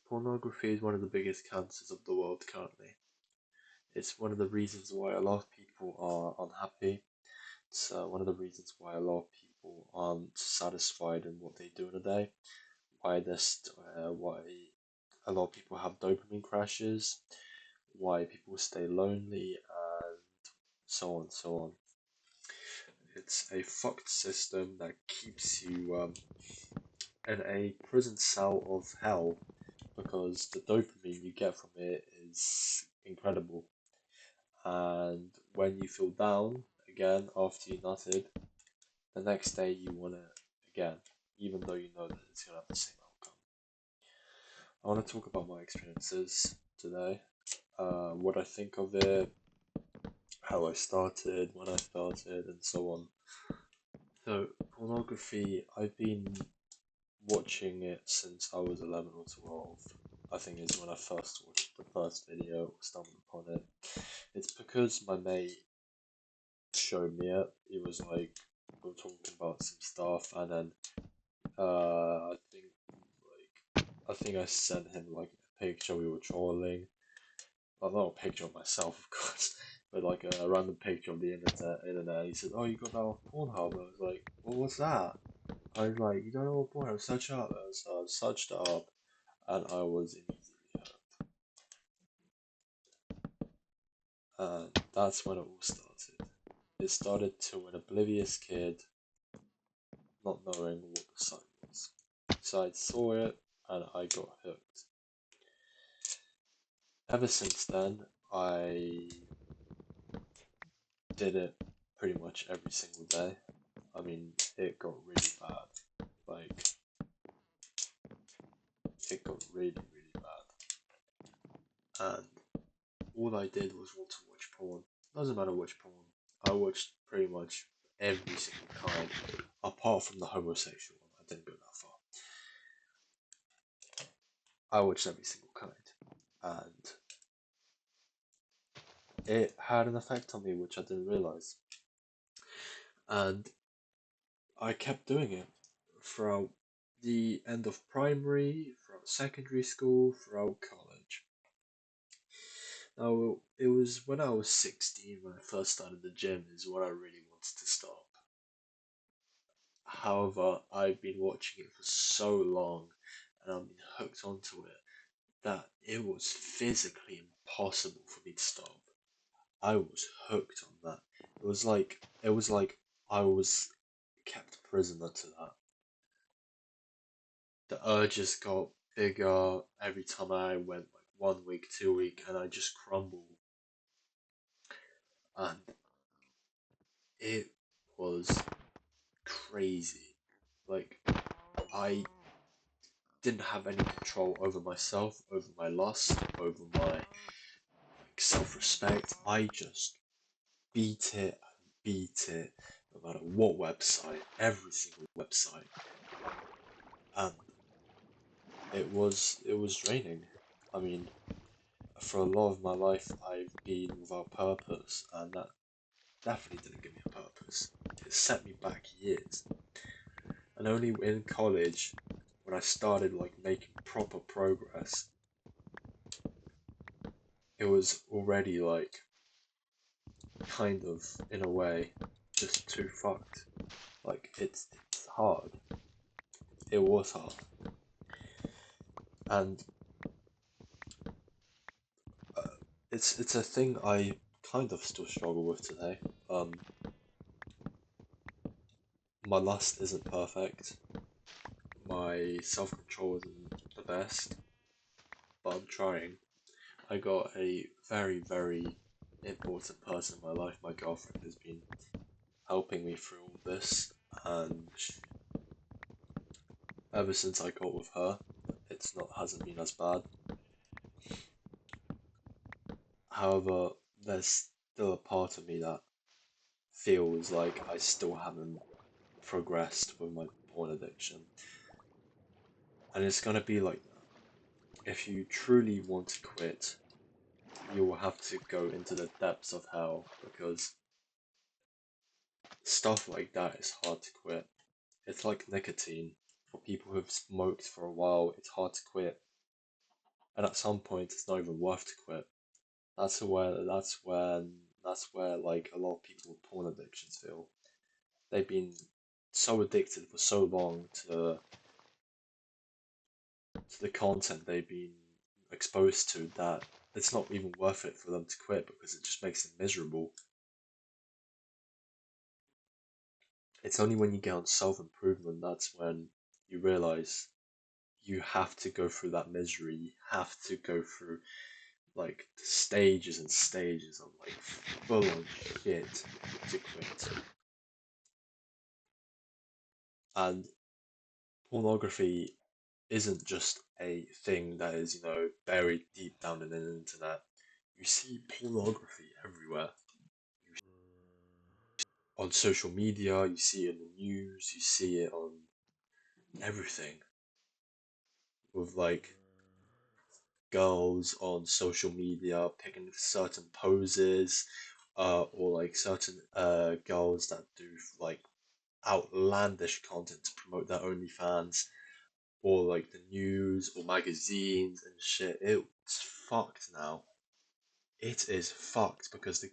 Pornography is one of the biggest cancers of the world currently. It's one of the reasons why a lot of people are unhappy. It's one of the reasons why a lot of people aren't satisfied in what they do in a day. Why a lot of people have dopamine crashes. Why people stay lonely, and so on, so on. It's a fucked system that keeps you in a prison cell of hell because the dopamine you get from it is incredible. And when you feel down again after you nutted, the next day you want it again, even though you know that it's gonna have the same outcome. I want to talk about my experiences today, what I think of it, how I started, when I started, and so on. So, pornography, I've been watching it since I was 11 or 12. I think is when I first watched the first video or stumbled upon it. It's because my mate showed me it. He was like, we were talking about some stuff, and then I think I sent him like a picture we were trolling. Well, not a picture of myself, of course, but like a random picture of the internet. And he said, "Oh, you got that off Pornhub?" I was like, "Well, what's that?" I was like, "You don't know what Pornhub? Search it up." So I searched it up, and I was immediately hooked. And that's when it all started. It started to an oblivious kid not knowing what the site was. So I saw it and I got hooked. Ever since then, I did it pretty much every single day. I mean, it got really bad. Like, it got really, really bad. And all I did was want to watch porn. Doesn't matter which porn. I watched pretty much every single kind, apart from the homosexual one. I didn't go that far. I watched every single kind. And it had an effect on me which I didn't realize. And I kept doing it throughout the end of primary, throughout secondary school, throughout college. Now, it was when I was 16 when I first started the gym, is when I really wanted to stop. However, I've been watching it for so long and I've been hooked onto it that it was physically impossible for me to stop. I was hooked on that. It was like I was kept prisoner to that. The urges got bigger every time I went like 1 week, 2 week, and I just crumbled. And it was crazy. Like I didn't have any control over myself, over my lust, over my self-respect. I just beat it, no matter what website, every single website, and it was draining. I mean, for a lot of my life, I've been without purpose, and that definitely didn't give me a purpose. It set me back years, and only in college, when I started like making proper progress, it was already like kind of in a way just too fucked. Like it's hard. It was hard, and uh, it's a thing I kind of still struggle with today. My lust isn't perfect. My self control isn't the best, but I'm trying. I got a very, very important person in my life. My girlfriend has been helping me through all this, and ever since I got with her, it's not hasn't been as bad. However, there's still a part of me that feels like I still haven't progressed with my porn addiction, and it's gonna be like that. If you truly want to quit, you will have to go into the depths of hell because stuff like that is hard to quit. It's like nicotine. For people who've smoked for a while, it's hard to quit. and at some point it's not even worth to quit. That's where like a lot of people with porn addictions feel. They've been so addicted for so long to the content they've been exposed to that it's not even worth it for them to quit because it just makes them miserable. It's only when you get on self improvement that's when you realize you have to go through that misery. You have to go through like stages and stages of like full on shit to quit. And pornography isn't just a thing that is, buried deep down in the internet. You see pornography everywhere. On social media, you see it in the news, you see it on everything. With like girls on social media picking certain poses, or like certain girls that do like outlandish content to promote their OnlyFans, or like the news or magazines and shit. It's fucked now. It is fucked because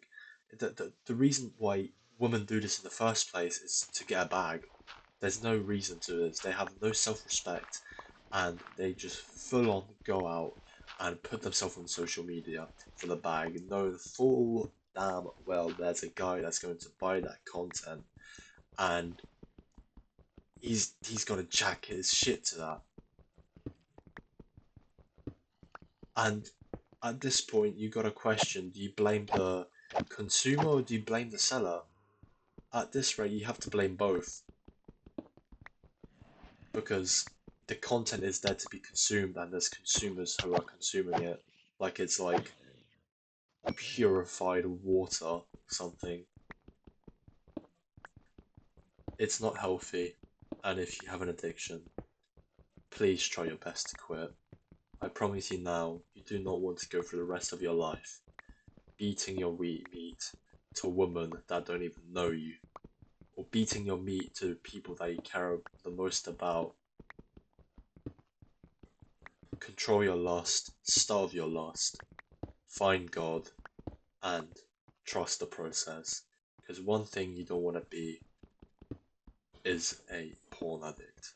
the reason why women do this in the first place is to get a bag. There's no reason to this. They have no self respect and they just full on go out and put themselves on social media for the bag, knowing full damn well there's a guy that's going to buy that content and he's gonna jack his shit to that. And at this point, you got to question: do you blame the consumer or do you blame the seller? At this rate, you have to blame both because the content is there to be consumed, and there's consumers who are consuming it like it's like purified water or something. It's not healthy, and if you have an addiction, please try your best to quit. I promise you now, you do not want to go through the rest of your life beating your wheat meat to women that don't even know you, or beating your meat to people that you care the most about. Control your lust, starve your lust, find God, and trust the process. Because one thing you don't want to be is a porn addict.